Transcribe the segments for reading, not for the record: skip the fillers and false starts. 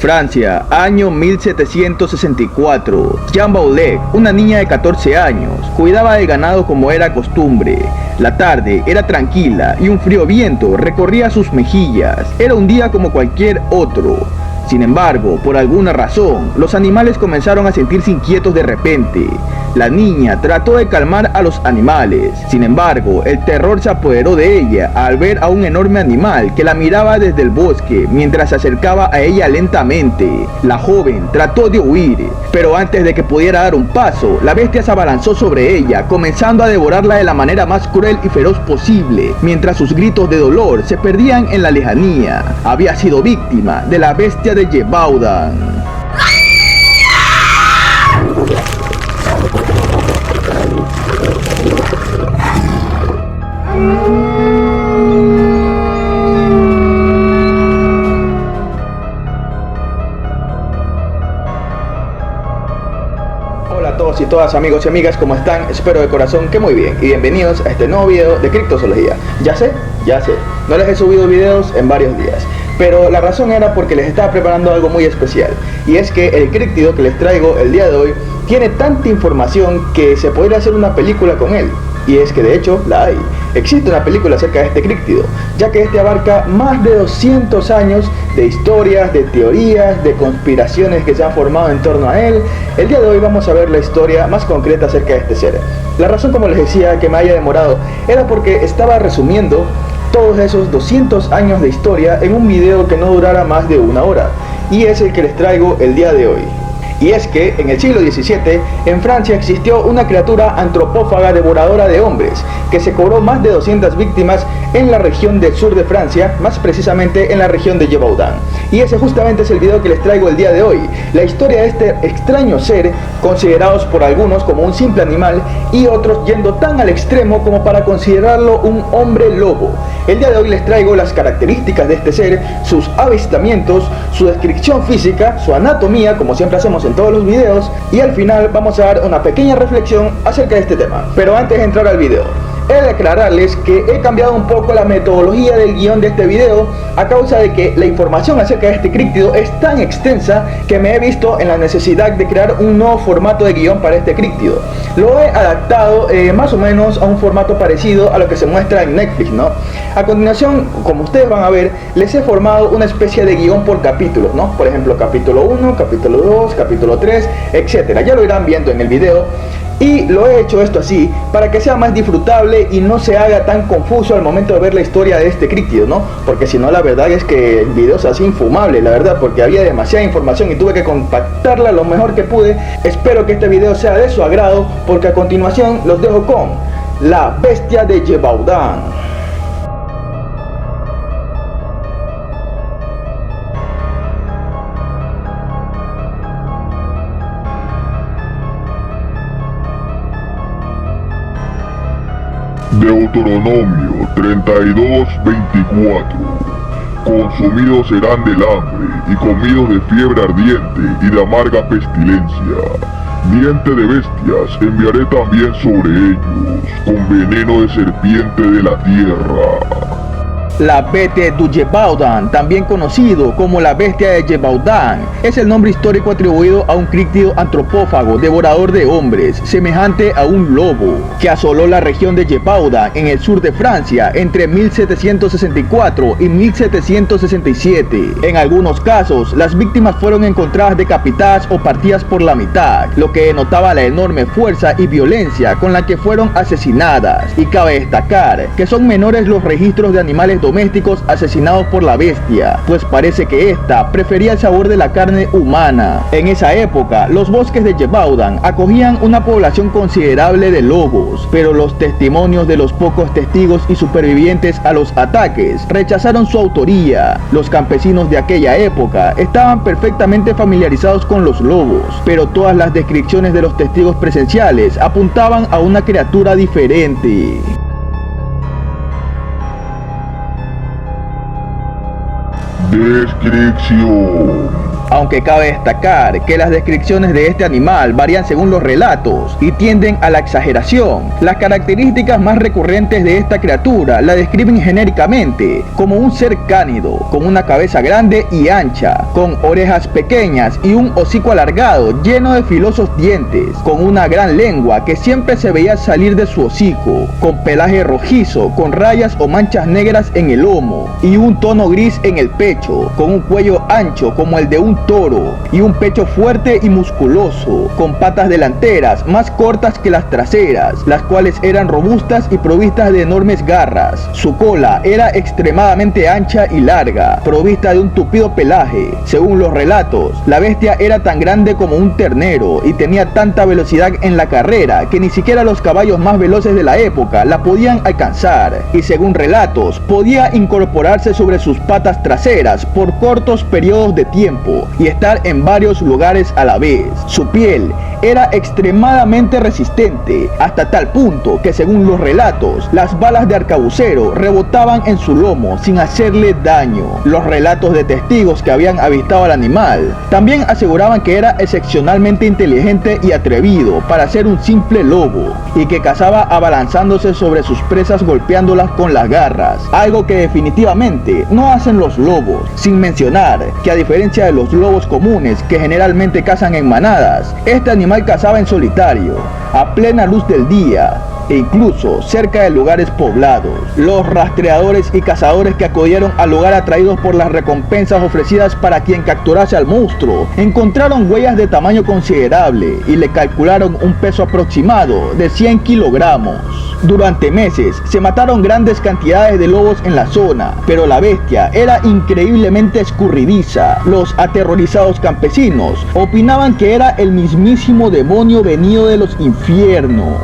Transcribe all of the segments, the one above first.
Francia, año 1764. Jeanne Baudelaire, una niña de 14 años, cuidaba del ganado como era costumbre. La tarde era tranquila y un frío viento recorría sus mejillas. Era un día como cualquier otro. Sin embargo, por alguna razón, los animales comenzaron a sentirse inquietos de repente. La niña trató de calmar a los animales. Sin embargo, el terror se apoderó de ella al ver a un enorme animal que la miraba desde el bosque mientras se acercaba a ella lentamente. La joven trató de huir, pero antes de que pudiera dar un paso, la bestia se abalanzó sobre ella, comenzando a devorarla de la manera más cruel y feroz posible, mientras sus gritos de dolor se perdían en la lejanía. Había sido víctima de la bestia de Gévaudan. Hola a todos y todas, amigos y amigas, ¿cómo están? Espero de corazón que muy bien y bienvenidos a este nuevo video de criptozoología. Ya sé, no les he subido videos en varios días, pero la razón era porque les estaba preparando algo muy especial, y es que el críptido que les traigo el día de hoy tiene tanta información que se podría hacer una película con él. Y es que de hecho la hay. Existe una película acerca de este críptido, ya que este abarca más de 200 años de historias, de teorías, de conspiraciones que se han formado en torno a él. El día de hoy vamos a ver la historia más concreta acerca de este ser. La razón, como les decía, que me haya demorado era porque estaba resumiendo todos esos 200 años de historia en un video que no durara más de una hora, y es el que les traigo el día de hoy. Y es que en el siglo XVII en Francia existió una criatura antropófaga devoradora de hombres que se cobró más de 200 víctimas en la región del sur de Francia, más precisamente en la región de Gévaudan. Y ese justamente es el video que les traigo el día de hoy, la historia de este extraño ser, considerados por algunos como un simple animal y otros yendo tan al extremo como para considerarlo un hombre lobo. El día de hoy les traigo las características de este ser, sus avistamientos, su descripción física, su anatomía, como siempre hacemos en todos los videos, y al final vamos a dar una pequeña reflexión acerca de este tema. Pero antes de entrar al video, he de aclararles que he cambiado un poco la metodología del guión de este video a causa de que la información acerca de este críptido es tan extensa que me he visto en la necesidad de crear un nuevo formato de guión para este críptido. Lo he adaptado más o menos a un formato parecido a lo que se muestra en Netflix, ¿no? A continuación, como ustedes van a ver, les he formado una especie de guión por capítulos, ¿no? Por ejemplo, capítulo 1, capítulo 2, capítulo 3, etc. Ya lo irán viendo en el video. Y lo he hecho esto así para que sea más disfrutable y no se haga tan confuso al momento de ver la historia de este críptido, ¿no? Porque si no, la verdad es que el video es así infumable, la verdad, porque había demasiada información y tuve que compactarla lo mejor que pude. Espero que este video sea de su agrado, porque a continuación los dejo con la bestia de Gévaudan. Deuteronomio 32:24. Consumidos serán del hambre y comidos de fiebre ardiente y de amarga pestilencia. Diente de bestias enviaré también sobre ellos, con veneno de serpiente de la tierra. La Bête du Gévaudan, también conocido como la bestia de Gévaudan, es el nombre histórico atribuido a un críptido antropófago devorador de hombres, semejante a un lobo, que asoló la región de Gévaudan en el sur de Francia entre 1764 y 1767. En algunos casos, las víctimas fueron encontradas decapitadas o partidas por la mitad, lo que denotaba la enorme fuerza y violencia con la que fueron asesinadas. Y cabe destacar que son menores los registros de animales domésticos asesinados por la bestia, pues parece que ésta prefería el sabor de la carne humana. En esa época, los bosques de Gévaudan acogían una población considerable de lobos, pero los testimonios de los pocos testigos y supervivientes a los ataques rechazaron su autoría. Los campesinos de aquella época estaban perfectamente familiarizados con los lobos, pero todas las descripciones de los testigos presenciales apuntaban a una criatura diferente. Descripción: aunque cabe destacar que las descripciones de este animal varían según los relatos y tienden a la exageración. Las características más recurrentes de esta criatura la describen genéricamente como un ser cánido, con una cabeza grande y ancha, con orejas pequeñas y un hocico alargado lleno de filosos dientes, con una gran lengua que siempre se veía salir de su hocico, con pelaje rojizo, con rayas o manchas negras en el lomo y un tono gris en el pecho, con un cuello ancho como el de un toro y un pecho fuerte y musculoso, con patas delanteras más cortas que las traseras, las cuales eran robustas y provistas de enormes garras. Su cola era extremadamente ancha y larga, provista de un tupido pelaje. Según los relatos, la bestia era tan grande como un ternero y tenía tanta velocidad en la carrera que ni siquiera los caballos más veloces de la época la podían alcanzar, y según relatos, podía incorporarse sobre sus patas traseras por cortos periodos de tiempo y estar en varios lugares a la vez. Su piel era extremadamente resistente, hasta tal punto que según los relatos, las balas de arcabucero rebotaban en su lomo sin hacerle daño. Los relatos de testigos que habían avistado al animal también aseguraban que era excepcionalmente inteligente y atrevido para ser un simple lobo, y que cazaba abalanzándose sobre sus presas golpeándolas con las garras, algo que definitivamente no hacen los lobos, sin mencionar que a diferencia de los lobos comunes que generalmente cazan en manadas, este animal cazaba en solitario, a plena luz del día, e incluso cerca de lugares poblados. Los rastreadores y cazadores que acudieron al lugar atraídos por las recompensas ofrecidas para quien capturase al monstruo, encontraron huellas de tamaño considerable y le calcularon un peso aproximado de 100 kilogramos. Durante meses se mataron grandes cantidades de lobos en la zona, pero la bestia era increíblemente escurridiza. Los aterrorizados campesinos opinaban que era el mismísimo demonio venido de los infiernos.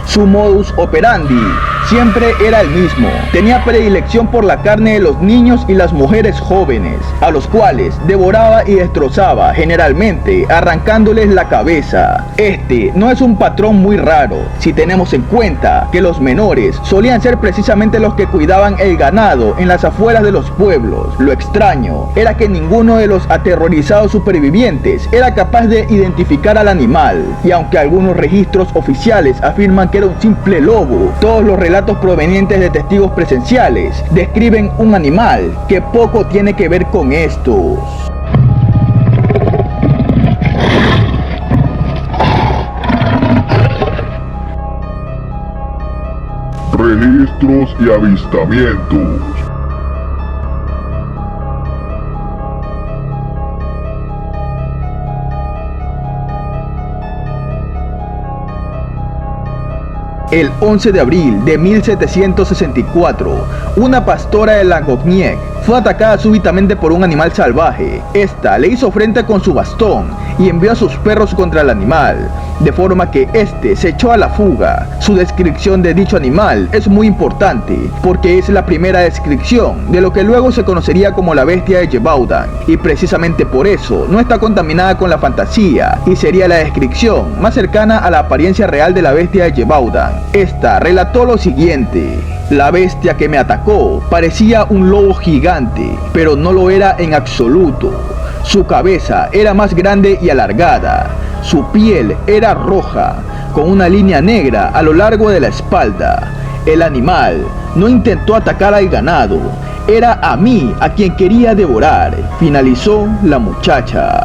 Su modus operandi siempre era el mismo. Tenía predilección por la carne de los niños y las mujeres jóvenes, a los cuales devoraba y destrozaba, generalmente arrancándoles la cabeza. Este no es un patrón muy raro, si tenemos en cuenta que los menores solían ser precisamente los que cuidaban el ganado en las afueras de los pueblos. Lo extraño era que ninguno de los aterrorizados supervivientes era capaz de identificar al animal, y aunque algunos registros oficiales afirman que era un simple lobo, todos los relatos provenientes de testigos presenciales describen un animal que poco tiene que ver con estos. Registros y avistamientos. El 11 de abril de 1764, una pastora de Langogniec fue atacada súbitamente por un animal salvaje. Esta le hizo frente con su bastón y envió a sus perros contra el animal, de forma que este se echó a la fuga. Su descripción de dicho animal es muy importante, porque es la primera descripción de lo que luego se conocería como la bestia de Gévaudan, y precisamente por eso no está contaminada con la fantasía, y sería la descripción más cercana a la apariencia real de la bestia de Gévaudan. Esta relató lo siguiente: la bestia que me atacó parecía un lobo gigante, pero no lo era en absoluto. Su cabeza era más grande y alargada. Su piel era roja, con una línea negra a lo largo de la espalda. El animal no intentó atacar al ganado, era a mí a quien quería devorar, finalizó la muchacha.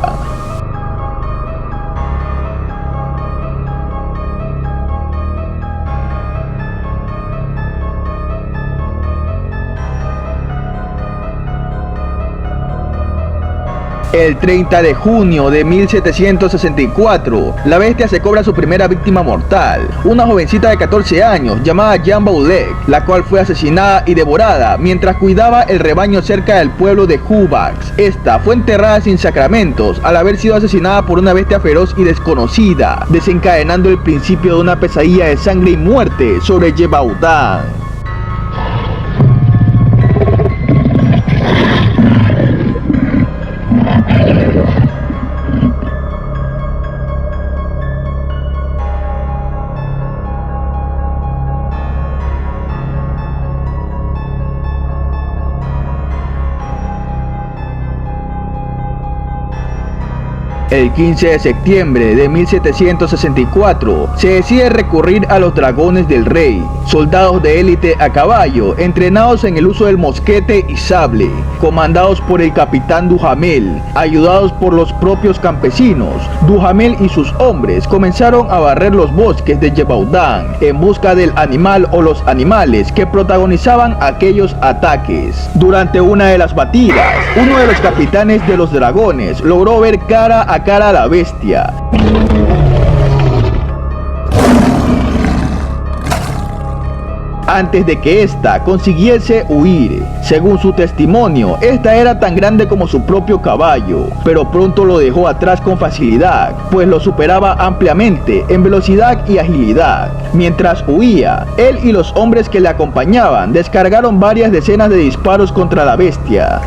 El 30 de junio de 1764, la bestia se cobra su primera víctima mortal, una jovencita de 14 años llamada Jeanne Boulet, la cual fue asesinada y devorada mientras cuidaba el rebaño cerca del pueblo de Hubax. Esta fue enterrada sin sacramentos al haber sido asesinada por una bestia feroz y desconocida, desencadenando el principio de una pesadilla de sangre y muerte sobre Gévaudan. El 15 de septiembre de 1764 se decide recurrir a los dragones del rey, soldados de élite a caballo, entrenados en el uso del mosquete y sable, comandados por el capitán Duhamel, ayudados por los propios campesinos. Duhamel y sus hombres comenzaron a barrer los bosques de Gévaudan en busca del animal o los animales que protagonizaban aquellos ataques. Durante una de las batidas, uno de los capitanes de los dragones logró ver cara a la bestia. Antes de que ésta consiguiese huir. Según su testimonio, esta era tan grande como su propio caballo, pero pronto lo dejó atrás con facilidad, pues lo superaba ampliamente en velocidad y agilidad. Mientras huía, él y los hombres que le acompañaban descargaron varias decenas de disparos contra la bestia.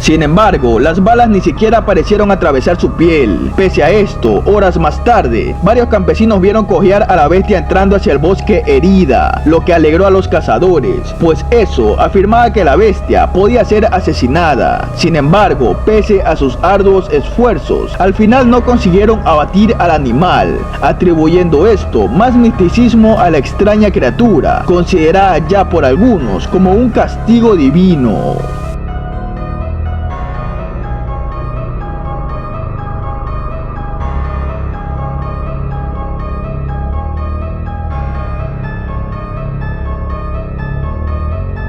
Sin embargo, las balas ni siquiera parecieron atravesar su piel. Pese a esto, horas más tarde, varios campesinos vieron cojear a la bestia entrando hacia el bosque herida, lo que alegró a los cazadores, pues eso afirmaba que la bestia podía ser asesinada. Sin embargo, pese a sus arduos esfuerzos, al final no consiguieron abatir al animal, atribuyendo esto más misticismo a la extraña criatura, considerada ya por algunos como un castigo divino.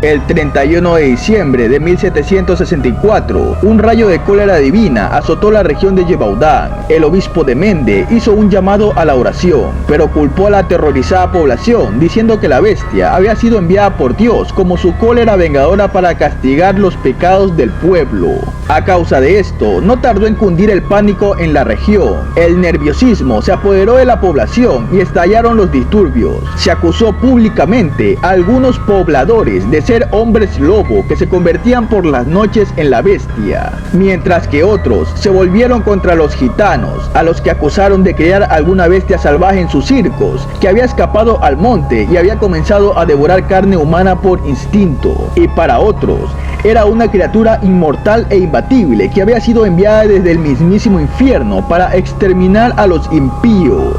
El 31 de diciembre de 1764, un rayo de cólera divina azotó la región de Gévaudan. El obispo de Mende hizo un llamado a la oración, pero culpó a la aterrorizada población, diciendo que la bestia había sido enviada por Dios como su cólera vengadora para castigar los pecados del pueblo. A causa de esto, no tardó en cundir el pánico en la región. El nerviosismo se apoderó de la población y estallaron los disturbios. Se acusó públicamente a algunos pobladores de ser hombres lobo que se convertían por las noches en la bestia, mientras que otros se volvieron contra los gitanos, a los que acusaron de criar alguna bestia salvaje en sus circos, que había escapado al monte y había comenzado a devorar carne humana por instinto, y para otros era una criatura inmortal e imbatible que había sido enviada desde el mismísimo infierno para exterminar a los impíos.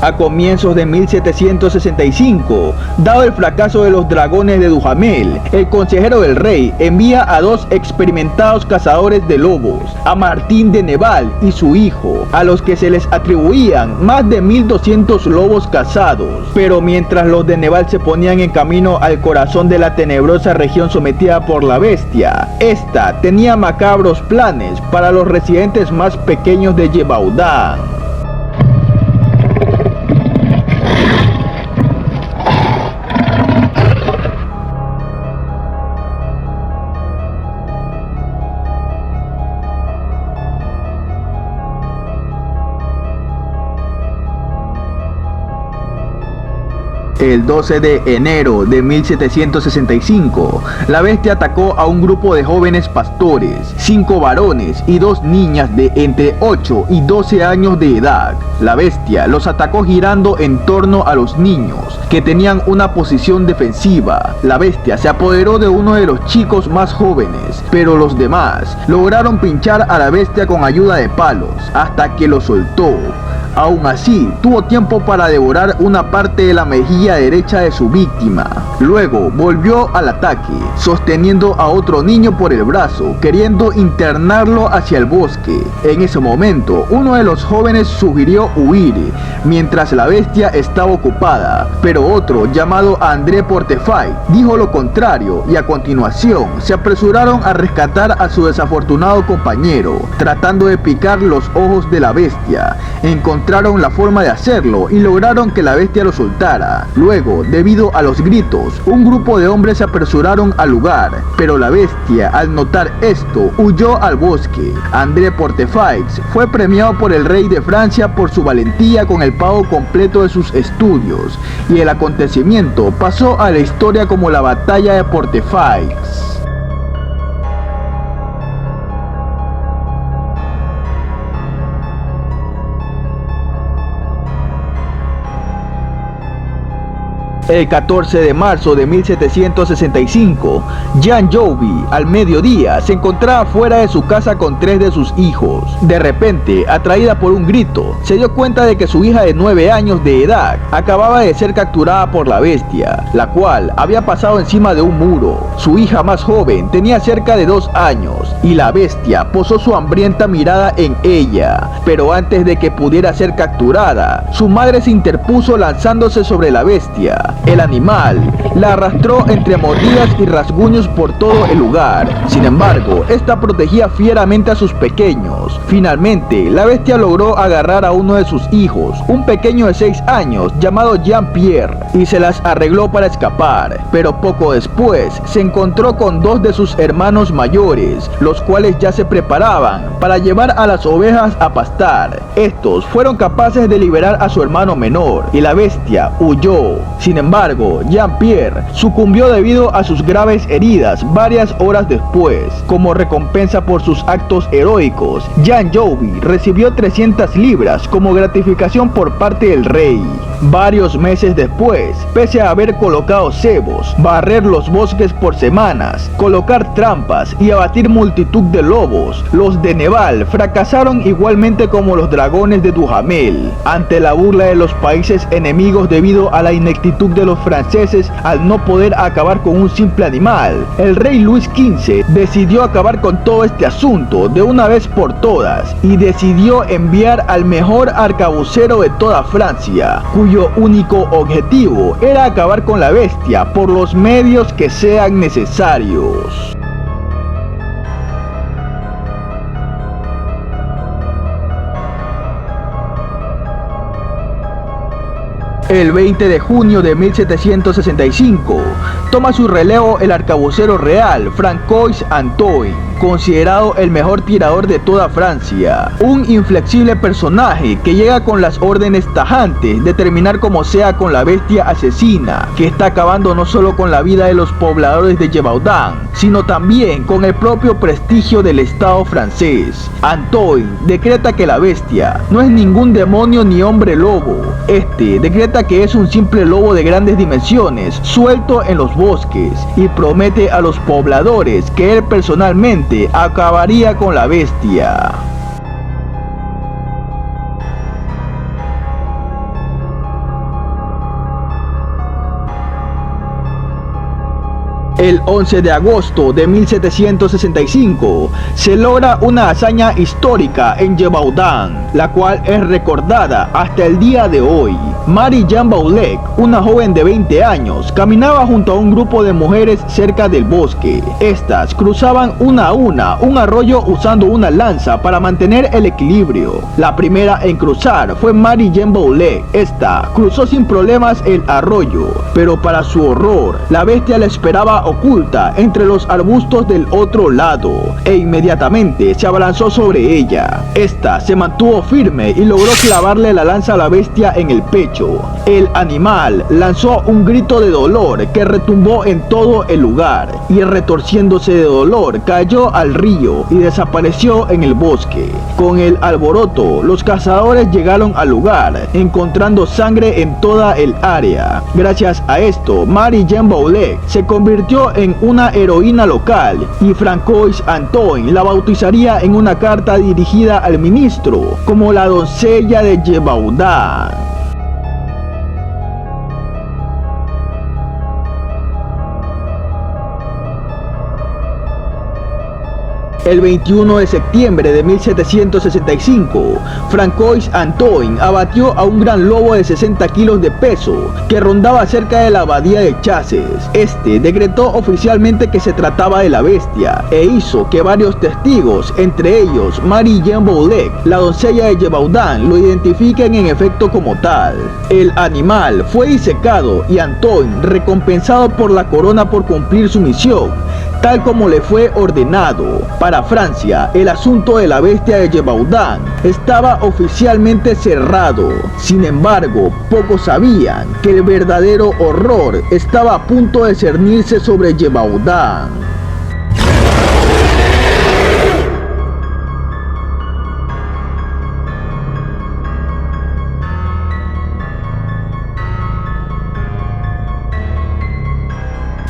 A comienzos de 1765, dado el fracaso de los dragones de Duhamel, el consejero del rey envía a dos experimentados cazadores de lobos, a Martín de Neval y su hijo, a los que se les atribuían más de 1200 lobos cazados. Pero mientras los de Neval se ponían en camino al corazón de la tenebrosa región sometida por la bestia, esta tenía macabros planes para los residentes más pequeños de Gévaudan. El 12 de enero de 1765, la bestia atacó a un grupo de jóvenes pastores, 5 varones y 2 niñas de entre 8 y 12 años de edad. La bestia los atacó girando en torno a los niños, que tenían una posición defensiva. La bestia se apoderó de uno de los chicos más jóvenes, pero los demás lograron pinchar a la bestia con ayuda de palos, hasta que lo soltó. Aún así, tuvo tiempo para devorar una parte de la mejilla derecha de su víctima. Luego volvió al ataque, sosteniendo a otro niño por el brazo, queriendo internarlo hacia el bosque. En ese momento, uno de los jóvenes sugirió huir, mientras la bestia estaba ocupada, pero otro, llamado André Portefeuille, dijo lo contrario, y a continuación se apresuraron a rescatar a su desafortunado compañero, tratando de picar los ojos de la bestia. Encontraron encontraron la forma de hacerlo y lograron que la bestia lo soltara. Luego, debido a los gritos, un grupo de hombres se apresuraron al lugar, pero la bestia, al notar esto, huyó al bosque. André Portefaix fue premiado por el rey de Francia por su valentía con el pago completo de sus estudios, y el acontecimiento pasó a la historia como la batalla de Portefaix. El 14 de marzo de 1765, Jean Jouve, al mediodía, se encontraba fuera de su casa con 3 de sus hijos. De repente, atraída por un grito, se dio cuenta de que su hija de 9 años de edad acababa de ser capturada por la bestia, la cual había pasado encima de un muro. Su hija más joven tenía cerca de 2 años, y la bestia posó su hambrienta mirada en ella. Pero antes de que pudiera ser capturada, su madre se interpuso lanzándose sobre la bestia. El animal la arrastró entre mordidas y rasguños por todo el lugar. Sin embargo, esta protegía fieramente a sus pequeños. Finalmente, la bestia logró agarrar a uno de sus hijos, un pequeño de 6 años llamado Jean-Pierre, y se las arregló para escapar. Pero poco después, se encontró con 2 de sus hermanos mayores, los cuales ya se preparaban para llevar a las ovejas a pastar. Estos fueron capaces de liberar a su hermano menor, y la bestia huyó. Sin embargo, Jean-Pierre sucumbió debido a sus graves heridas varias horas después. Como recompensa por sus actos heroicos, Jean Jouve recibió 300 libras como gratificación por parte del rey. Varios meses después, pese a haber colocado cebos, barrer los bosques por semanas, colocar trampas y abatir multitud de lobos, los de Neval fracasaron igualmente como los dragones de Duhamel. Ante la burla de los países enemigos debido a la ineptitud de los franceses al no poder acabar con un simple animal, el rey Luis XV decidió acabar con todo este asunto de una vez por todas y decidió enviar al mejor arcabucero de toda Francia, cuyo único objetivo era acabar con la bestia por los medios que sean necesarios. El 20 de junio de 1765, toma su relevo el arcabucero real Francois Antoine, considerado el mejor tirador de toda Francia, un inflexible personaje que llega con las órdenes tajantes de terminar como sea con la bestia asesina, que está acabando no solo con la vida de los pobladores de Gévaudan, sino también con el propio prestigio del Estado francés. Antoine decreta que la bestia no es ningún demonio ni hombre lobo. Este decreta que es un simple lobo de grandes dimensiones, suelto en los bosques, y promete a los pobladores que él personalmente acabaría con la bestia. El 11 de agosto de 1765 se logra una hazaña histórica en Gévaudan, la cual es recordada hasta el día de hoy. Marie-Jeanne Baulec, una joven de 20 años, caminaba junto a un grupo de mujeres cerca del bosque. Estas cruzaban una a una un arroyo usando una lanza para mantener el equilibrio. La primera en cruzar fue Marie-Jeanne Baulec. Esta cruzó sin problemas el arroyo, pero para su horror, la bestia la esperaba oculta entre los arbustos del otro lado, e inmediatamente se abalanzó sobre ella. Esta se mantuvo firme y logró clavarle la lanza a la bestia en el pecho. El animal lanzó un grito de dolor que retumbó en todo el lugar, y retorciéndose de dolor cayó al río y desapareció en el bosque. Con el alboroto, los cazadores llegaron al lugar, encontrando sangre en toda el área. Gracias a esto, Marie-Jeanne Baulec se convirtió en una heroína local, y Francois Antoine la bautizaría en una carta dirigida al ministro como la doncella de Gévaudan. El 21 de septiembre de 1765, Francois Antoine abatió a un gran lobo de 60 kilos de peso que rondaba cerca de la abadía de Chasses. Este decretó oficialmente que se trataba de la bestia e hizo que varios testigos, entre ellos Marie-Jeanne Bouillet, la doncella de Gévaudan, lo identifiquen en efecto como tal. El animal fue disecado y Antoine recompensado por la corona por cumplir su misión, tal como le fue ordenado. Para Francia, el asunto de la bestia de Gévaudan estaba oficialmente cerrado. Sin embargo, pocos sabían que el verdadero horror estaba a punto de cernirse sobre Gévaudan.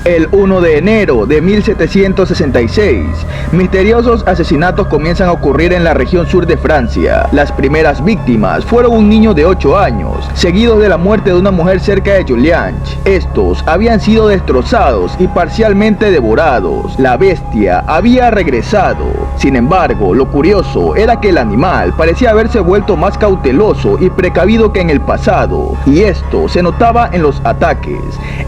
El 1 de enero de 1766, misteriosos asesinatos comienzan a ocurrir en la región sur de Francia. Las primeras víctimas fueron un niño de 8 años, seguidos de la muerte de una mujer cerca de Juliange. Estos habían sido destrozados y parcialmente devorados. La bestia había regresado. Sin embargo, lo curioso era que el animal parecía haberse vuelto más cauteloso y precavido que en el pasado, y esto se notaba en los ataques.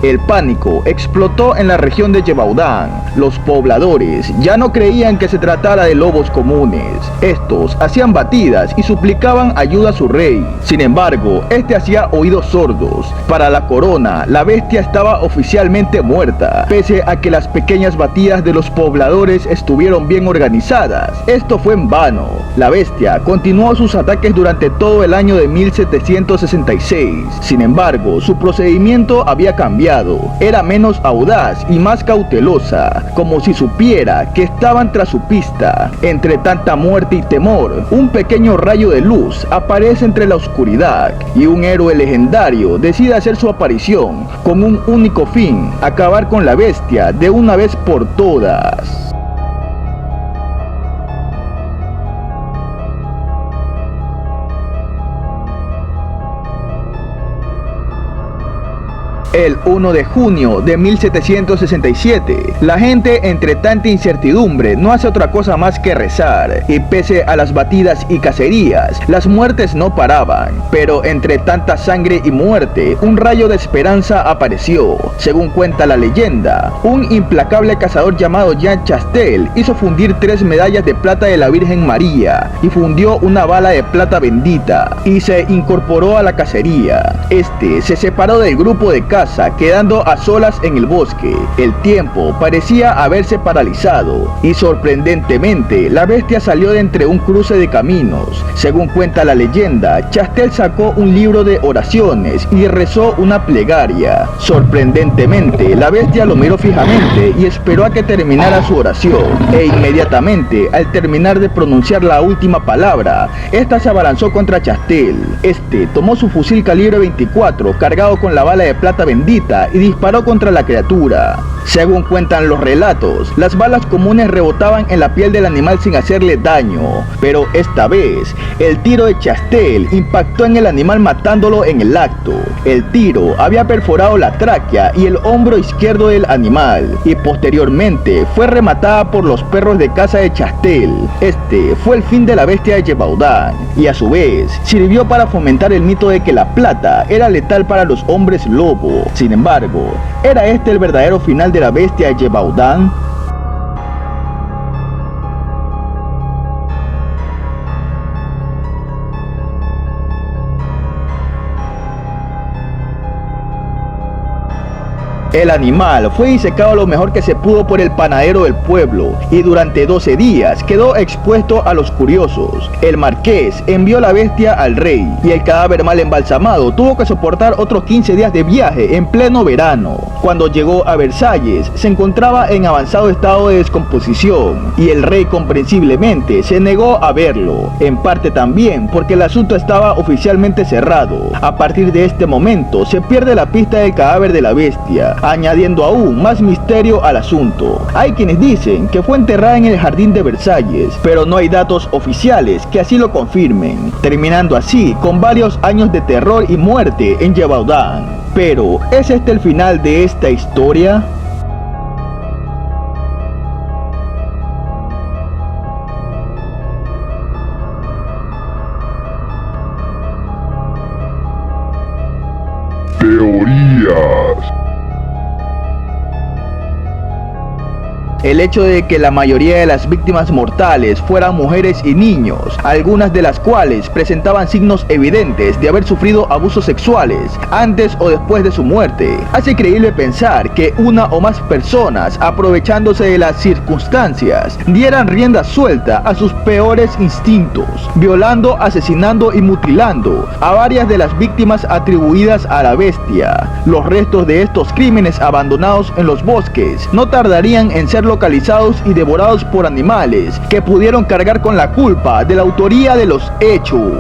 El pánico explotó en la región de Gévaudan. Los pobladores ya no creían que se tratara de lobos comunes. Estos hacían batidas y suplicaban ayuda a su rey. Sin embargo, este hacía oídos sordos. Para la corona, la bestia estaba oficialmente muerta, pese a que las pequeñas batidas de los pobladores estuvieron bien organizadas. Esto fue en vano. La bestia continuó sus ataques durante todo el año de 1766. Sin embargo, su procedimiento había cambiado. Era menos audaz y más cautelosa, como si supiera que estaban tras su pista. Entre tanta muerte y temor, un pequeño rayo de luz aparece entre la oscuridad y un héroe legendario decide hacer su aparición con un único fin: acabar con la bestia de una vez por todas. El 1 de junio de 1767, la gente, entre tanta incertidumbre, no hace otra cosa más que rezar, y pese a las batidas y cacerías, las muertes no paraban. Pero entre tanta sangre y muerte, un rayo de esperanza apareció. Según cuenta la leyenda, un implacable cazador llamado Jean Chastel hizo fundir 3 medallas de plata de la Virgen María y fundió una bala de plata bendita y se incorporó a la cacería. Este se separó del grupo de caza, quedando a solas en el bosque. El tiempo parecía haberse paralizado y sorprendentemente la bestia salió de entre un cruce de caminos. Según cuenta la leyenda, Chastel sacó un libro de oraciones y rezó una plegaria. Sorprendentemente, la bestia lo miró fijamente y esperó a que terminara su oración, e inmediatamente, al terminar de pronunciar la última palabra, esta se abalanzó contra Chastel. Este tomó su fusil calibre 24 cargado con la bala de plata bendita y disparó contra la criatura. Según cuentan los relatos, las balas comunes rebotaban en la piel del animal sin hacerle daño, pero esta vez el tiro de Chastel impactó en el animal matándolo en el acto. El tiro había perforado la tráquea y el hombro izquierdo del animal, y posteriormente fue rematada por los perros de caza de Chastel. Este fue el fin de la bestia de Gévaudan, y a su vez sirvió para fomentar el mito de que la plata era letal para los hombres lobo. Sin embargo, ¿era este el verdadero final de la bestia de Gévaudan? El animal fue disecado lo mejor que se pudo por el panadero del pueblo y durante 12 días quedó expuesto a los curiosos. El marqués envió la bestia al rey y el cadáver mal embalsamado tuvo que soportar otros 15 días de viaje en pleno verano. Cuando llegó a Versalles se encontraba en avanzado estado de descomposición y el rey comprensiblemente se negó a verlo, en parte también porque el asunto estaba oficialmente cerrado. A partir de este momento se pierde la pista del cadáver de la bestia, añadiendo aún más misterio al asunto. Hay quienes dicen que fue enterrada en el jardín de Versalles, pero no hay datos oficiales que así lo confirmen, terminando así con varios años de terror y muerte en Gévaudan. Pero, ¿es este el final de esta historia? Teorías. El hecho de que la mayoría de las víctimas mortales fueran mujeres y niños, algunas de las cuales presentaban signos evidentes de haber sufrido abusos sexuales antes o después de su muerte, hace creíble pensar que una o más personas, aprovechándose de las circunstancias, dieran rienda suelta a sus peores instintos, violando, asesinando y mutilando a varias de las víctimas atribuidas a la bestia. Los restos de estos crímenes abandonados en los bosques no tardarían en ser localizados y devorados por animales que pudieron cargar con la culpa de la autoría de los hechos.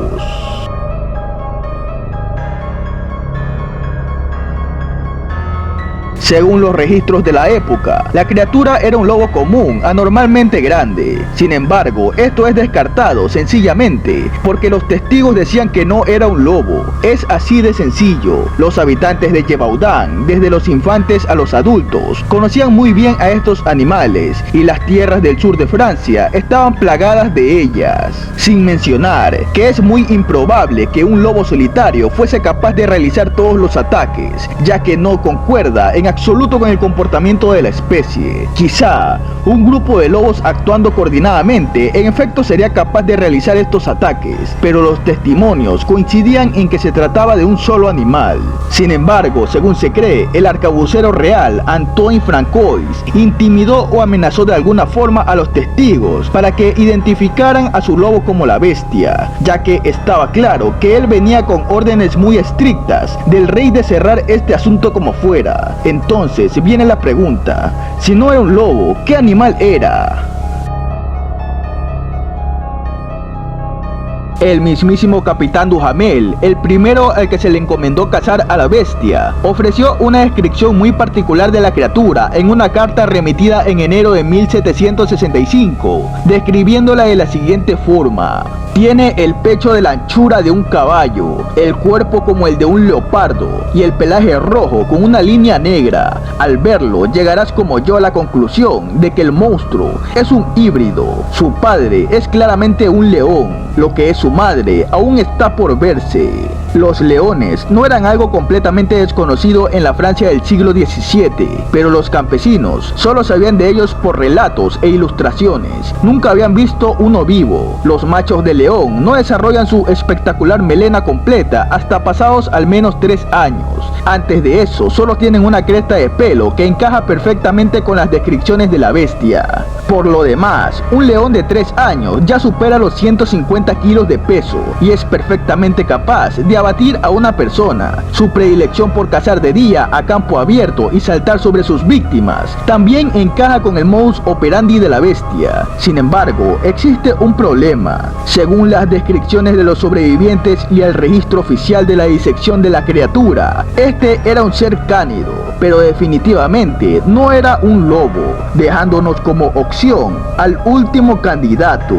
Según los registros de la época, la criatura era un lobo común, anormalmente grande. Sin embargo, esto es descartado sencillamente porque los testigos decían que no era un lobo. Es así de sencillo. Los habitantes de Gévaudan, desde los infantes a los adultos, conocían muy bien a estos animales y las tierras del sur de Francia estaban plagadas de ellas. Sin mencionar que es muy improbable que un lobo solitario fuese capaz de realizar todos los ataques, ya que no concuerda en absoluto con el comportamiento de la especie. Quizá un grupo de lobos actuando coordinadamente en efecto sería capaz de realizar estos ataques, pero los testimonios coincidían en que se trataba de un solo animal. Sin embargo, según se cree, el arcabucero real Antoine Francois intimidó o amenazó de alguna forma a los testigos para que identificaran a su lobo como la bestia, ya que estaba claro que él venía con órdenes muy estrictas del rey de cerrar este asunto como fuera. Entonces viene la pregunta, si no era un lobo, ¿qué animal era? El mismísimo capitán Duhamel, el primero al que se le encomendó cazar a la bestia, ofreció una descripción muy particular de la criatura en una carta remitida en enero de 1765, describiéndola de la siguiente forma: tiene el pecho de la anchura de un caballo, el cuerpo como el de un leopardo y el pelaje rojo con una línea negra. Al verlo llegarás como yo a la conclusión de que el monstruo es un híbrido. Su padre es claramente un león, lo que es su madre aún está por verse. Los leones no eran algo completamente desconocido en la Francia del siglo XVII, pero los campesinos solo sabían de ellos por relatos e ilustraciones. Nunca habían visto uno vivo. Los machos de león no desarrollan su espectacular melena completa hasta pasados al menos 3 años. Antes de eso, solo tienen una cresta de pelo que encaja perfectamente con las descripciones de la bestia. Por lo demás, un león de 3 años ya supera los 150 kilos de peso y es perfectamente capaz de abatir a una persona. Su predilección por cazar de día a campo abierto y saltar sobre sus víctimas también encaja con el modus operandi de la bestia. Sin embargo, existe un problema. Según las descripciones de los sobrevivientes y el registro oficial de la disección de la criatura, este era un ser cánido, pero definitivamente no era un lobo, dejándonos como opción al último candidato.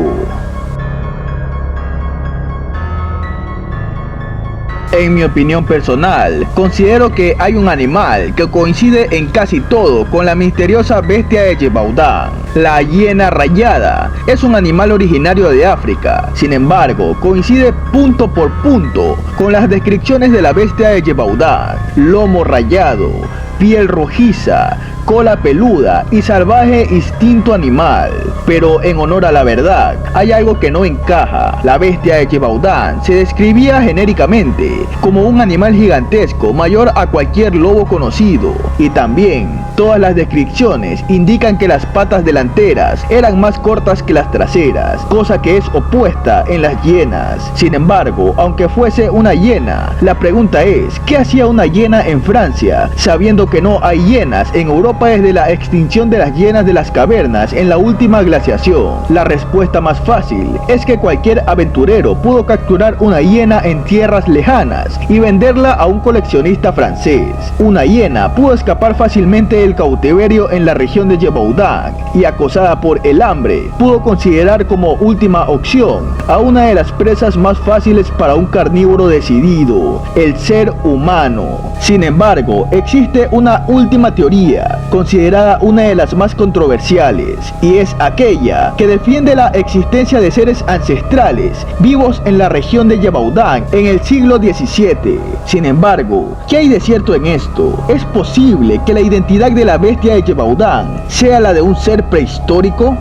En mi opinión personal, considero que hay un animal que coincide en casi todo con la misteriosa bestia de Gévaudan. La hiena rayada es un animal originario de África, sin embargo, coincide punto por punto con las descripciones de la bestia de Gévaudan: lomo rayado, piel rojiza, cola peluda y salvaje instinto animal. Pero en honor a la verdad, hay algo que no encaja. La bestia de Gévaudan se describía genéricamente como un animal gigantesco mayor a cualquier lobo conocido, y también todas las descripciones indican que las patas delanteras eran más cortas que las traseras, cosa que es opuesta en las hienas. Sin embargo, aunque fuese una hiena, la pregunta es, ¿qué hacía una hiena en Francia, sabiendo que no hay hienas en Europa desde la extinción de las hienas de las cavernas en la última glaciación? La respuesta más fácil es que cualquier aventurero pudo capturar una hiena en tierras lejanas y venderla a un coleccionista francés. Una hiena pudo escapar fácilmente del cautiverio en la región de Gévaudan y, acosada por el hambre, pudo considerar como última opción a una de las presas más fáciles para un carnívoro decidido: el ser humano. Sin embargo, existe una última teoría considerada una de las más controversiales, y es aquella que defiende la existencia de seres ancestrales vivos en la región de Gévaudan en el siglo XVII. Sin embargo, ¿qué hay de cierto en esto? ¿Es posible que la identidad de la bestia de Gévaudan sea la de un ser prehistórico?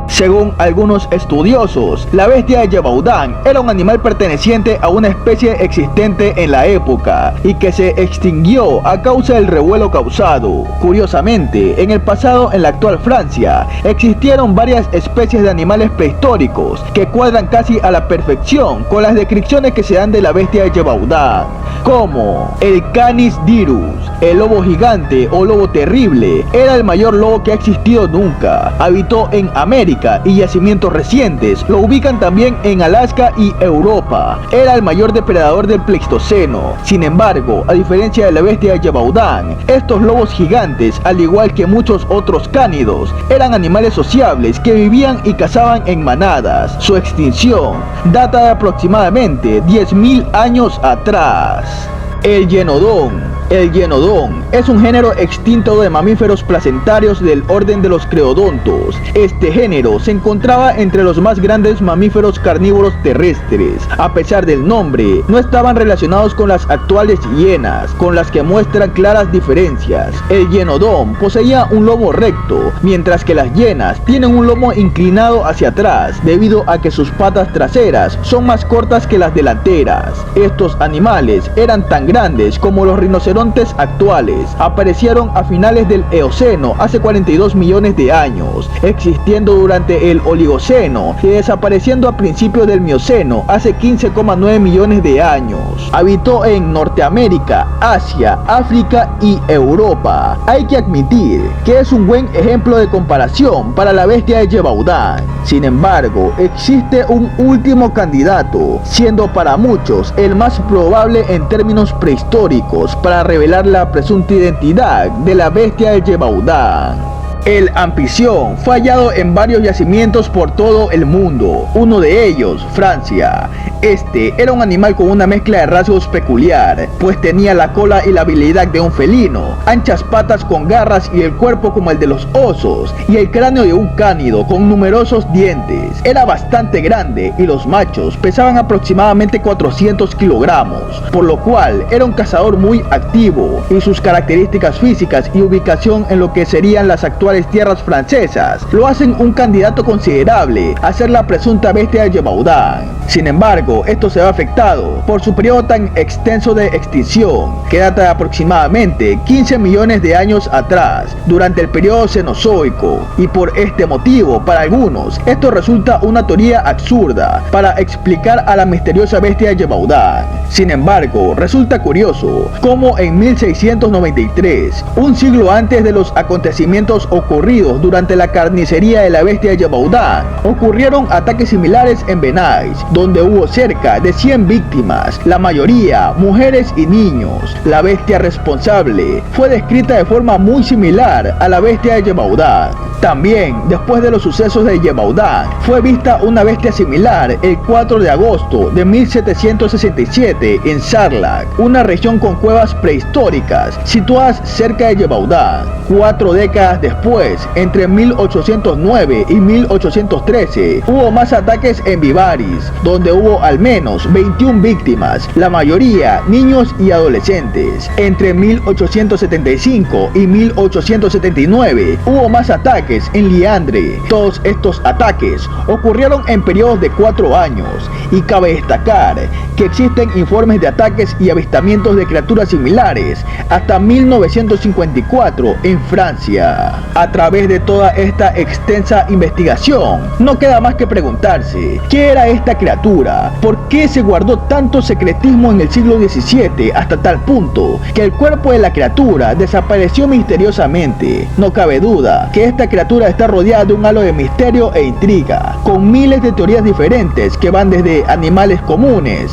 Según algunos estudiosos, la bestia de Gévaudan era un animal perteneciente a una especie existente en la época y que se extinguió a causa del revuelo causado. Curiosamente, en el pasado, en la actual Francia, existieron varias especies de animales prehistóricos que cuadran casi a la perfección con las descripciones que se dan de la bestia de Gévaudan, como el Canis dirus, el lobo gigante o lobo terrible. Era el mayor lobo que ha existido nunca. Habitó en América y yacimientos recientes lo ubican también en Alaska y Europa. Era el mayor depredador del Pleistoceno. Sin embargo, a diferencia de la bestia de Gévaudan, estos lobos gigantes, al igual que muchos otros cánidos, eran animales sociables que vivían y cazaban en manadas. Su extinción data de aproximadamente 10.000 años atrás. El Yenodón. El Yenodón es un género extinto de mamíferos placentarios del orden de los creodontos. Este género se encontraba entre los más grandes mamíferos carnívoros terrestres. A pesar del nombre, no estaban relacionados con las actuales hienas, con las que muestran claras diferencias. El Yenodón poseía un lomo recto, mientras que las hienas tienen un lomo inclinado hacia atrás, debido a que sus patas traseras son más cortas que las delanteras. Estos animales eran tan grandes como los rinocerontes actuales. Aparecieron a finales del Eoceno, hace 42 millones de años, existiendo durante el Oligoceno y desapareciendo a principios del Mioceno, hace 15,9 millones de años. Habitó en Norteamérica, Asia, África y Europa. Hay que admitir que es un buen ejemplo de comparación para la bestia de Gévaudan. Sin embargo, existe un último candidato, siendo para muchos el más probable en términos prehistóricos para revelar la presunta identidad de la bestia de Gévaudan. El Amfición fue hallado en varios yacimientos por todo el mundo, uno de ellos, Francia. Este era un animal con una mezcla de rasgos peculiar, pues tenía la cola y la habilidad de un felino, anchas patas con garras y el cuerpo como el de los osos, y el cráneo de un cánido con numerosos dientes. Era bastante grande y los machos pesaban aproximadamente 400 kilogramos, por lo cual era un cazador muy activo, y sus características físicas y ubicación en lo que serían las actuales tierras francesas lo hacen un candidato considerable a ser la presunta bestia de Gévaudan. Sin embargo, esto se ve afectado por su periodo tan extenso de extinción, que data de aproximadamente 15 millones de años atrás, durante el periodo Cenozoico, y por este motivo, para algunos, esto resulta una teoría absurda para explicar a la misteriosa bestia de Gévaudan. Sin embargo, resulta curioso cómo en 1693, un siglo antes de los acontecimientos ocurridos durante la carnicería de la bestia de Gévaudan, ocurrieron ataques similares en Benais, donde hubo cerca de 100 víctimas, la mayoría mujeres y niños. La bestia responsable fue descrita de forma muy similar a la bestia de Gévaudan. También, después de los sucesos de Gévaudan, fue vista una bestia similar el 4 de agosto de 1767 en Sarlat, una región con cuevas prehistóricas situadas cerca de Gévaudan. 4 décadas después, entre 1809 y 1813, hubo más ataques en Vivaris, donde hubo al menos 21 víctimas, la mayoría niños y adolescentes. Entre 1875 y 1879 hubo más ataques en Liandre. Todos estos ataques ocurrieron en periodos de 4 años, y cabe destacar que existen informes de ataques y avistamientos de criaturas similares hasta 1954 en Francia. A través de toda esta extensa investigación, no queda más que preguntarse, ¿qué era esta criatura? ¿Por qué se guardó tanto secretismo en el siglo XVII hasta tal punto que el cuerpo de la criatura desapareció misteriosamente? No cabe duda que esta criatura está rodeada de un halo de misterio e intriga, con miles de teorías diferentes que van desde animales comunes,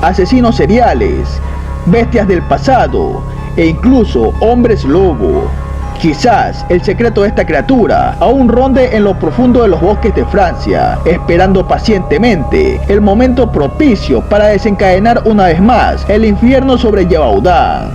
asesinos seriales, bestias del pasado e incluso hombres lobo. Quizás el secreto de esta criatura aún ronde en lo profundo de los bosques de Francia, esperando pacientemente el momento propicio para desencadenar una vez más el infierno sobre Gévaudan.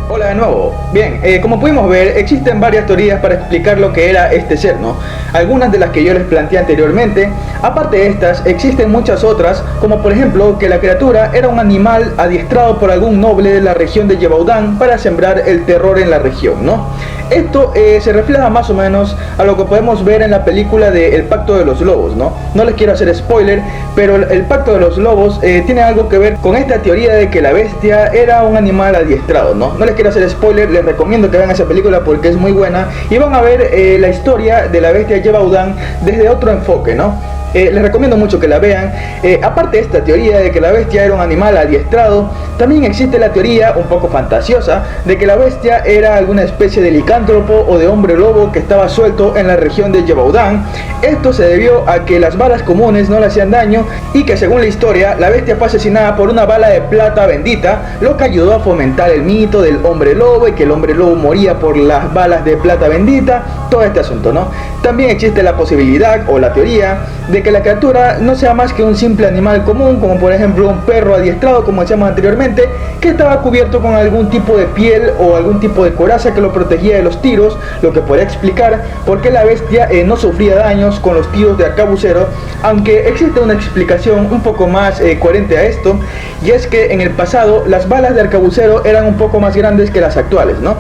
Hola de nuevo. Bien, como pudimos ver, existen varias teorías para explicar lo que era este ser, ¿no? Algunas de las que yo les planteé anteriormente. Aparte de estas, existen muchas otras, como por ejemplo que la criatura era un animal adiestrado por algún noble de la región de Gévaudan para sembrar el terror en la región, ¿no? Esto se refleja más o menos a lo que podemos ver en la película de El Pacto de los Lobos, ¿no? No les quiero hacer spoiler, pero el Pacto de los Lobos tiene algo que ver con esta teoría de que la bestia era un animal adiestrado, ¿no? No les quiero hacer spoiler, les recomiendo que vean esa película porque es muy buena y van a ver la historia de la bestia Gévaudan desde otro enfoque, ¿no? Les recomiendo mucho que la vean. Aparte de esta teoría de que la bestia era un animal adiestrado, también existe la teoría un poco fantasiosa de que la bestia era alguna especie de licántropo o de hombre lobo que estaba suelto en la región de Gévaudan. Esto se debió a que las balas comunes no le hacían daño y que, según la historia, la bestia fue asesinada por una bala de plata bendita, lo que ayudó a fomentar el mito del hombre lobo y que el hombre lobo moría por las balas de plata bendita, todo este asunto, ¿no? También existe la posibilidad o la teoría de que la criatura no sea más que un simple animal común, como por ejemplo un perro adiestrado, como decíamos anteriormente, que estaba cubierto con algún tipo de piel o algún tipo de coraza que lo protegía de los tiros, lo que podría explicar por qué la bestia no sufría daños con los tiros de arcabucero, aunque existe una explicación un poco más coherente a esto, y es que en el pasado las balas de arcabucero eran un poco más grandes que las actuales, ¿no?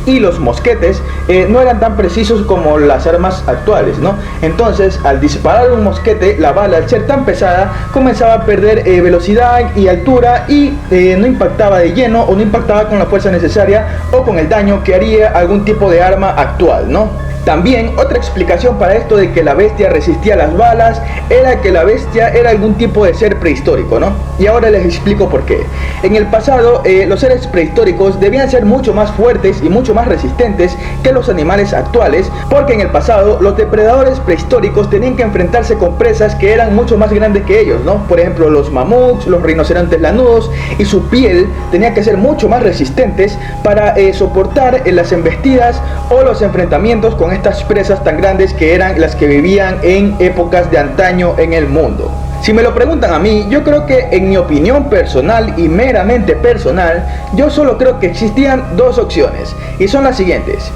Y los mosquetes no eran tan precisos como las armas actuales, ¿no? Entonces, al disparar un mosquete, la bala, al ser tan pesada, comenzaba a perder velocidad y altura y no impactaba de lleno o no impactaba con la fuerza necesaria o con el daño que haría algún tipo de arma actual, ¿no? También otra explicación para esto de que la bestia resistía las balas era que la bestia era algún tipo de ser prehistórico, ¿no? Y ahora les explico por qué. En el pasado los seres prehistóricos debían ser mucho más fuertes y mucho más resistentes que los animales actuales, porque en el pasado los depredadores prehistóricos tenían que enfrentarse con presas que eran mucho más grandes que ellos, ¿no? Por ejemplo, los mamuts, los rinocerontes lanudos, y su piel tenía que ser mucho más resistentes para soportar las embestidas o los enfrentamientos con estas presas tan grandes que eran las que vivían en épocas de antaño en el mundo. Si me lo preguntan a mí, yo creo que en mi opinión personal y meramente personal, yo solo creo que existían dos opciones y son las siguientes.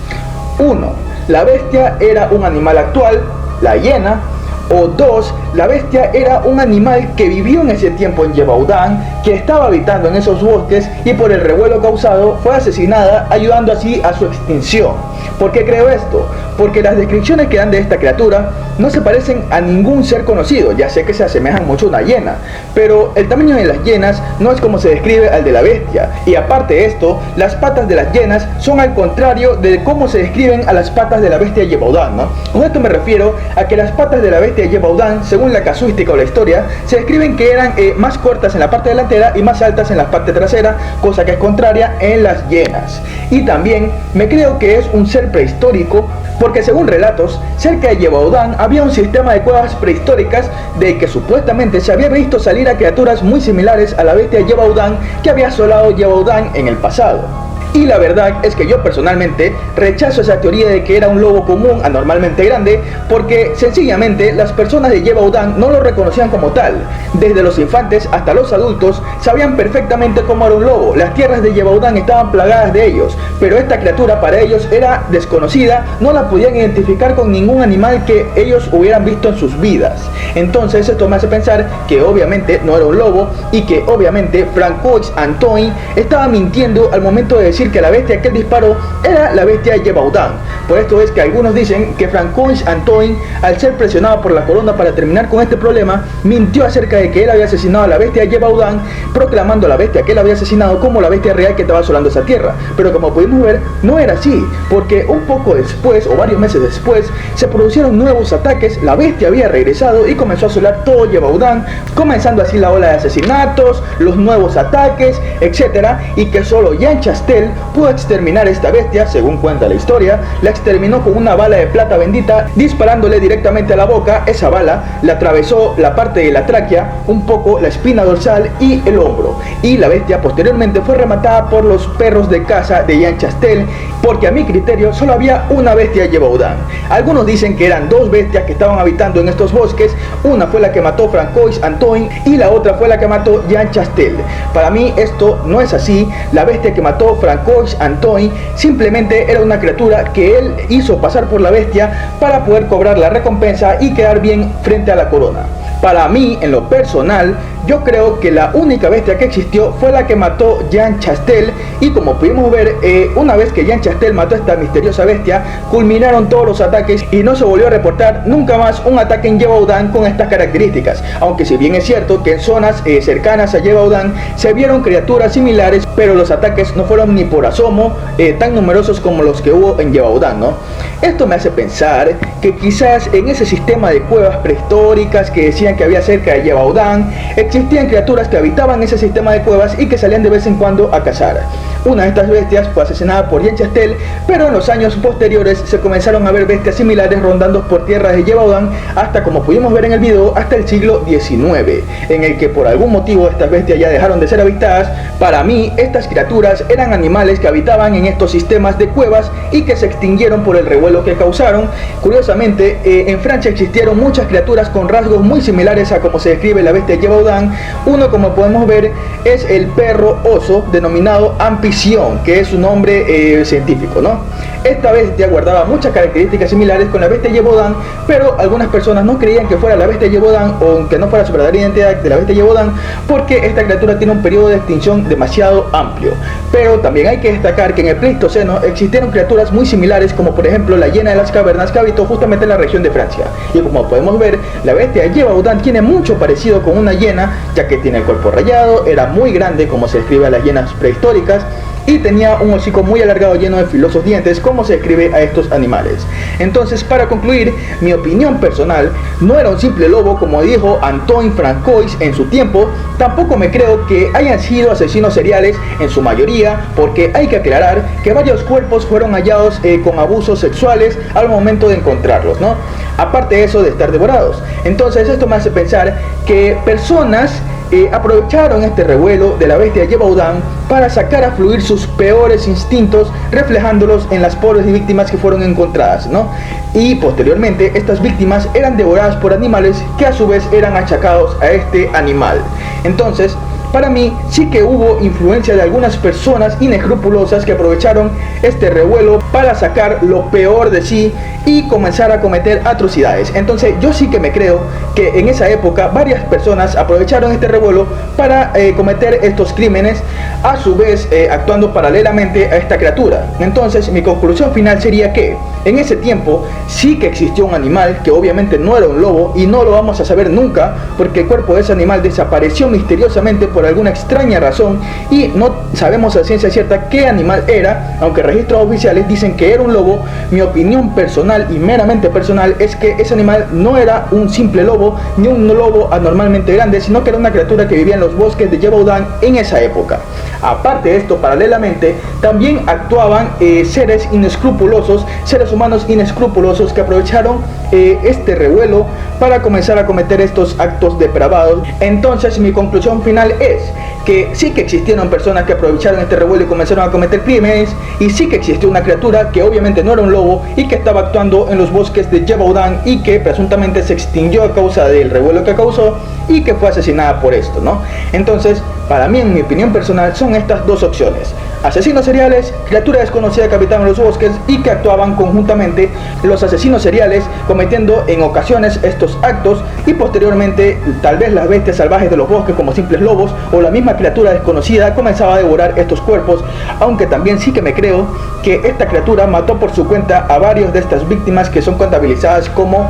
1. La bestia era un animal actual, la hiena. O 2. La bestia era un animal que vivió en ese tiempo en Gévaudan, que estaba habitando en esos bosques y por el revuelo causado fue asesinada, ayudando así a su extinción. ¿Por qué creo esto? Porque las descripciones que dan de esta criatura no se parecen a ningún ser conocido. Ya sé que se asemejan mucho a una hiena, pero el tamaño de las hienas no es como se describe al de la bestia. Y aparte de esto, las patas de las hienas son al contrario de cómo se describen a las patas de la bestia Gévaudan, ¿no? Con esto me refiero a que las patas de la bestia Gévaudan, según la casuística o la historia, se describen que eran más cortas en la parte delantera y más altas en la parte trasera, cosa que es contraria en las hienas. Y también me creo que es un ser prehistórico, porque según relatos, cerca de Gévaudan había un sistema de cuevas prehistóricas de que supuestamente se había visto salir a criaturas muy similares a la bestia Gévaudan que había asolado Gévaudan en el pasado. Y la verdad es que yo personalmente rechazo esa teoría de que era un lobo común anormalmente grande, porque sencillamente las personas de Gévaudan no lo reconocían como tal. Desde los infantes hasta los adultos sabían perfectamente cómo era un lobo. Las tierras de Gévaudan estaban plagadas de ellos, pero esta criatura para ellos era desconocida, no la podían identificar con ningún animal que ellos hubieran visto en sus vidas. Entonces esto me hace pensar que obviamente no era un lobo y que obviamente Francois Antoine estaba mintiendo al momento de decir que la bestia que él disparó era la bestia de Gévaudan. Por esto es que algunos dicen que Francois Antoine, al ser presionado por la corona para terminar con este problema, mintió acerca de que él había asesinado a la bestia de Gévaudan, proclamando a la bestia que él había asesinado como la bestia real que estaba asolando esa tierra. Pero como pudimos ver, no era así, porque un poco después, o varios meses después, se produjeron nuevos ataques, la bestia había regresado y comenzó a asolar todo Gévaudan, comenzando así la ola de asesinatos, los nuevos ataques, etc. Y que solo Jean Chastel Chastel pudo exterminar esta bestia. Según cuenta la historia, la exterminó con una bala de plata bendita, disparándole directamente a la boca. Esa bala le atravesó la parte de la tráquea, un poco la espina dorsal y el hombro, y la bestia posteriormente fue rematada por los perros de caza de Jean Chastel, porque a mi criterio solo había una bestia Gévaudan. Algunos dicen que eran dos bestias que estaban habitando en estos bosques. Una fue la que mató Francois Antoine y la otra fue la que mató Jean Chastel. Para mí esto no es así. La bestia que mató Francois Antoine simplemente era una criatura que él hizo pasar por la bestia para poder cobrar la recompensa y quedar bien frente a la corona. Para mí, en lo personal, yo creo que la única bestia que existió fue la que mató Jean Chastel, y como pudimos ver, una vez que Jean Chastel mató a esta misteriosa bestia, culminaron todos los ataques y no se volvió a reportar nunca más un ataque en Gévaudan con estas características. Aunque si bien es cierto que en zonas cercanas a Gévaudan se vieron criaturas similares, pero los ataques no fueron ni por asomo tan numerosos como los que hubo en Gévaudan, ¿no? Esto me hace pensar que quizás en ese sistema de cuevas prehistóricas que decían que había cerca de Gévaudan, existían criaturas que habitaban ese sistema de cuevas y que salían de vez en cuando a cazar. Una de estas bestias fue asesinada por Jean Chastel, pero en los años posteriores se comenzaron a ver bestias similares rondando por tierras de Gévaudan hasta, como pudimos ver en el video, hasta el siglo XIX, en el que por algún motivo estas bestias ya dejaron de ser habitadas. Para mí, estas criaturas eran animales que habitaban en estos sistemas de cuevas y que se extinguieron por el revuelo que causaron. Curiosamente, en Francia existieron muchas criaturas con rasgos muy similares a como se describe la bestia de Gévaudan. Uno, como podemos ver, es el perro oso denominado Amphicyon, que es su nombre científico, ¿no? Esta bestia guardaba muchas características similares con la bestia de Gévaudan, pero algunas personas no creían que fuera la bestia de Gévaudan, o que no fuera su verdadera identidad de la bestia de Gévaudan, porque esta criatura tiene un periodo de extinción demasiado amplio. Pero también hay que destacar que en el Pleistoceno existieron criaturas muy similares, como por ejemplo la hiena de las cavernas, que habitó justamente en la región de Francia. Y como podemos ver, la bestia de Gévaudan tiene mucho parecido con una hiena, ya que tiene el cuerpo rayado, era muy grande como se describe a las hienas prehistóricas, y tenía un hocico muy alargado lleno de filosos dientes, como se describe a estos animales. Entonces, para concluir, mi opinión personal, no era un simple lobo como dijo Antoine Francois en su tiempo. Tampoco me creo que hayan sido asesinos seriales en su mayoría, porque hay que aclarar que varios cuerpos fueron hallados con abusos sexuales al momento de encontrarlos, ¿no? Aparte de eso, de estar devorados. Entonces esto me hace pensar que personas aprovecharon este revuelo de la bestia de Gévaudan para sacar a fluir sus peores instintos, reflejándolos en las pobres víctimas que fueron encontradas, ¿no? Y posteriormente estas víctimas eran devoradas por animales que a su vez eran achacados a este animal. Entonces, para mí sí que hubo influencia de algunas personas inescrupulosas que aprovecharon este revuelo para sacar lo peor de sí y comenzar a cometer atrocidades. Entonces yo sí que me creo que en esa época varias personas aprovecharon este revuelo para cometer estos crímenes, a su vez actuando paralelamente a esta criatura. Entonces mi conclusión final sería que en ese tiempo sí que existió un animal que obviamente no era un lobo, y no lo vamos a saber nunca porque el cuerpo de ese animal desapareció misteriosamente por alguna extraña razón, y no sabemos a ciencia cierta qué animal era, aunque registros oficiales dicen que era un lobo. Mi opinión personal y meramente personal es que ese animal no era un simple lobo, ni un lobo anormalmente grande, sino que era una criatura que vivía en los bosques de Gévaudan en esa época. Aparte de esto, paralelamente también actuaban seres inescrupulosos, seres humanos inescrupulosos que aprovecharon este revuelo para comenzar a cometer estos actos depravados. Entonces mi conclusión final es que sí que existieron personas que aprovecharon este revuelo y comenzaron a cometer crímenes, y sí que existió una criatura que obviamente no era un lobo y que estaba actuando en los bosques de Gévaudan y que presuntamente se extinguió a causa del revuelo que causó y que fue asesinada por esto, ¿no? Entonces, para mí, en mi opinión personal, son estas dos opciones: asesinos seriales, criaturas desconocidas que habitaban los bosques y que actuaban conjuntamente. Los asesinos seriales cometiendo en ocasiones estos actos, y posteriormente tal vez las bestias salvajes de los bosques como simples lobos, o la misma criatura desconocida comenzaba a devorar estos cuerpos. Aunque también sí que me creo que esta criatura mató por su cuenta a varios de estas víctimas que son contabilizadas como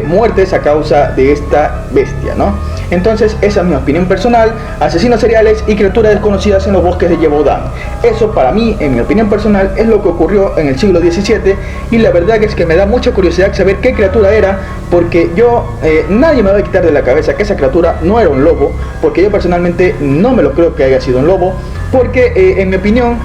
muertes a causa de esta bestia, ¿no? Entonces esa es mi opinión personal: asesinos seriales y criaturas desconocidas en los bosques de Gévaudan. Eso, para mí, en mi opinión personal, es lo que ocurrió en el siglo XVII, y la verdad es que me da mucha curiosidad saber qué criatura era, porque nadie me va a quitar de la cabeza que esa criatura no era un lobo, porque yo personalmente no me lo creo que haya sido un lobo. porque en mi opinión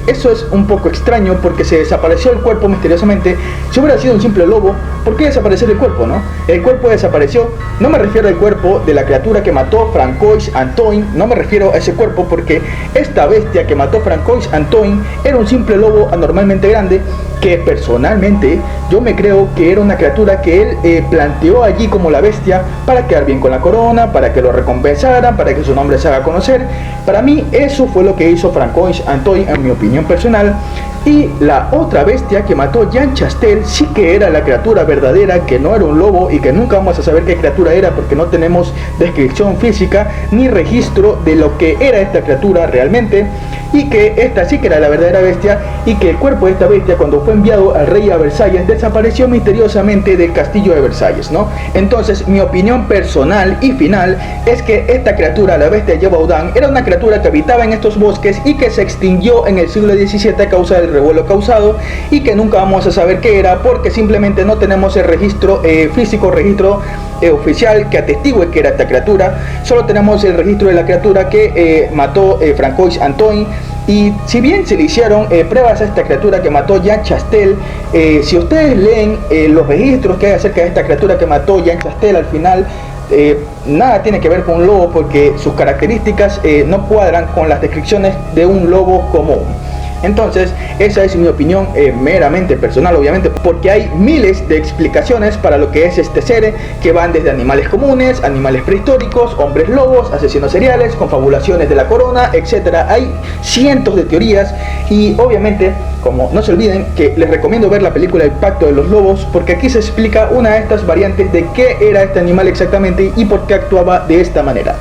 eso es un poco extraño, porque se desapareció el cuerpo misteriosamente. Si hubiera sido un simple lobo, ¿por qué desaparecer el cuerpo, no? El cuerpo desapareció. No me refiero al cuerpo de la criatura que mató Francois Antoine, no me refiero a ese cuerpo, porque esta bestia que mató Francois Antoine era un simple lobo anormalmente grande, que personalmente yo me creo que era una criatura que él planteó allí como la bestia para quedar bien con la corona, para que lo recompensaran, para que su nombre se haga conocer. Para mí eso fue lo que hizo Francois Antoine, en mi opinión personal. Y la otra bestia que mató Jean Chastel sí que era la criatura verdadera, que no era un lobo y que nunca vamos a saber qué criatura era, porque no tenemos descripción física ni registro de lo que era esta criatura realmente, y que esta sí que era la verdadera bestia, y que el cuerpo de esta bestia, cuando fue enviado al rey a Versalles, desapareció misteriosamente del castillo de Versalles, ¿no? Entonces mi opinión personal y final es que esta criatura, la bestia de Gévaudan, era una criatura que habitaba en estos bosques y que se extinguió en el siglo XVII a causa del revuelo causado, y que nunca vamos a saber qué era, porque simplemente no tenemos el registro físico, registro oficial que atestigue que era esta criatura. Solo tenemos el registro de la criatura que mató Francois Antoine. Y si bien se le hicieron pruebas a esta criatura que mató Jean Chastel, si ustedes leen los registros que hay acerca de esta criatura que mató Jean Chastel, al final nada tiene que ver con un lobo, porque sus características no cuadran con las descripciones de un lobo común. Entonces, esa es mi opinión meramente personal, obviamente, porque hay miles de explicaciones para lo que es este ser, que van desde animales comunes, animales prehistóricos, hombres lobos, asesinos seriales, confabulaciones de la corona, etc. Hay cientos de teorías, y obviamente, como no se olviden que les recomiendo ver la película El Pacto de los Lobos, porque aquí se explica una de estas variantes de qué era este animal exactamente y por qué actuaba de esta manera.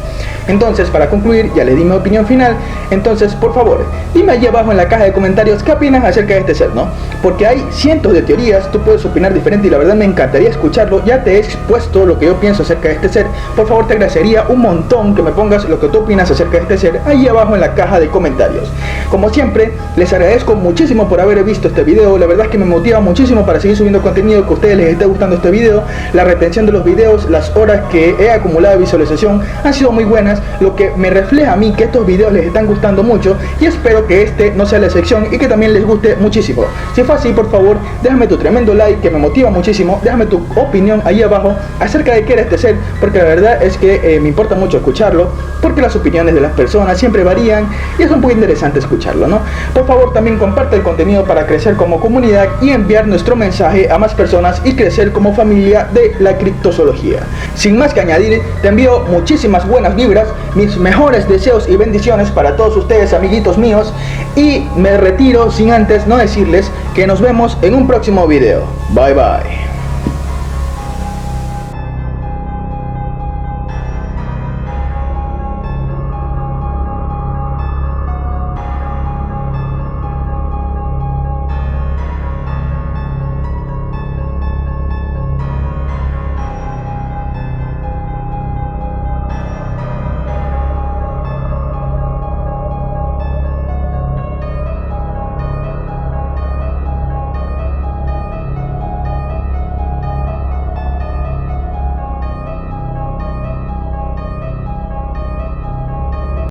Entonces, para concluir, ya les di mi opinión final. Entonces, por favor, dime allí abajo en la caja de comentarios qué opinas acerca de este ser, ¿no? Porque hay cientos de teorías, tú puedes opinar diferente y la verdad me encantaría escucharlo. Ya te he expuesto lo que yo pienso acerca de este ser. Por favor, te agradecería un montón que me pongas lo que tú opinas acerca de este ser ahí abajo en la caja de comentarios. Como siempre, les agradezco muchísimo por haber visto este video. La verdad es que me motiva muchísimo para seguir subiendo contenido, que a ustedes les esté gustando este video. La retención de los videos, las horas que he acumulado de visualización han sido muy buenas, lo que me refleja a mí que estos videos les están gustando mucho, y espero que este no sea la excepción y que también les guste muchísimo. Si fue así, por favor, déjame tu tremendo like, que me motiva muchísimo. Déjame tu opinión ahí abajo acerca de qué era este ser, porque la verdad es que me importa mucho escucharlo, porque las opiniones de las personas siempre varían y es un poco interesante escucharlo, ¿no? Por favor, también comparte el contenido para crecer como comunidad y enviar nuestro mensaje a más personas y crecer como familia de la criptozoología. Sin más que añadir, te envío muchísimas buenas vibras, mis mejores deseos y bendiciones para todos ustedes, amiguitos míos, y me retiro sin antes no decirles que nos vemos en un próximo video. Bye bye.